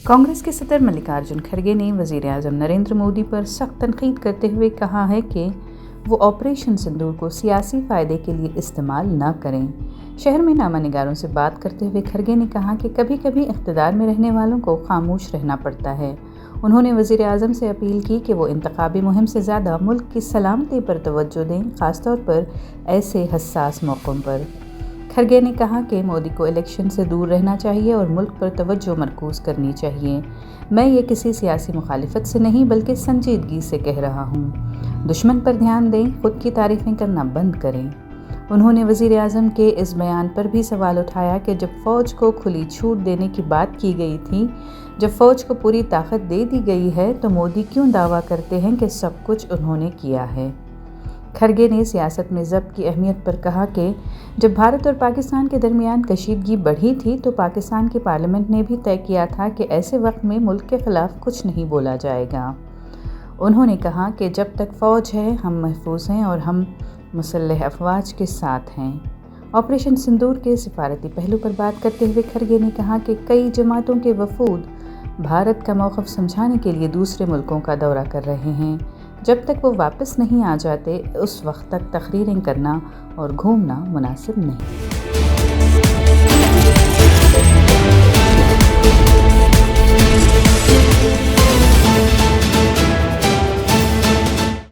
कांग्रेस के सदर मल्लिकार्जुन खड़गे ने वज़ीर आज़म नरेंद्र मोदी पर सख्त तनकीद करते हुए कहा है कि वो ऑपरेशन सिंदूर को सियासी फ़ायदे के लिए इस्तेमाल न करें। शहर में नामा निगारों से बात करते हुए खड़गे ने कहा कि कभी कभी इक़्तिदार में रहने वालों को खामोश रहना पड़ता है। उन्होंने वज़ीर आज़म से अपील की कि वो इंतखाबी मुहिम से ज़्यादा मुल्क की सलामती पर तवज्जो दें, ख़ासतौर पर ऐसे हसास मौक़ों पर। खड़गे ने कहा कि मोदी को इलेक्शन से दूर रहना चाहिए और मुल्क पर तवज्जो मरकूज़ करनी चाहिए। मैं ये किसी सियासी मुखालिफत से नहीं बल्कि संजीदगी से कह रहा हूँ। दुश्मन पर ध्यान दें, खुद की तारीफ़ें करना बंद करें। उन्होंने वज़ीर आज़म के इस बयान पर भी सवाल उठाया कि जब फ़ौज को खुली छूट देने की बात की गई थी, जब फ़ौज को पूरी ताकत दे दी गई है, तो मोदी क्यों दावा करते हैं कि सब कुछ उन्होंने किया है। खड़गे ने सियासत में ज़ब्त की अहमियत पर कहा कि जब भारत और पाकिस्तान के दरमियान कशीदगी बढ़ी थी तो पाकिस्तान की पार्लियामेंट ने भी तय किया था कि ऐसे वक्त में मुल्क के ख़िलाफ़ कुछ नहीं बोला जाएगा। उन्होंने कहा कि जब तक फ़ौज है हम महफूज हैं और हम मुसल्लह अफवाज के साथ हैं। ऑपरेशन सिंदूर के सिफारती पहलू पर बात करते हुए खड़गे ने कहा कि कई जमातों के वफूद भारत का मौक़िफ़ समझाने के लिए दूसरे मुल्कों का दौरा कर रहे हैं। जब तक वो वापस नहीं आ जाते उस वक्त तक तकरीरें करना और घूमना मुनासिब नहीं।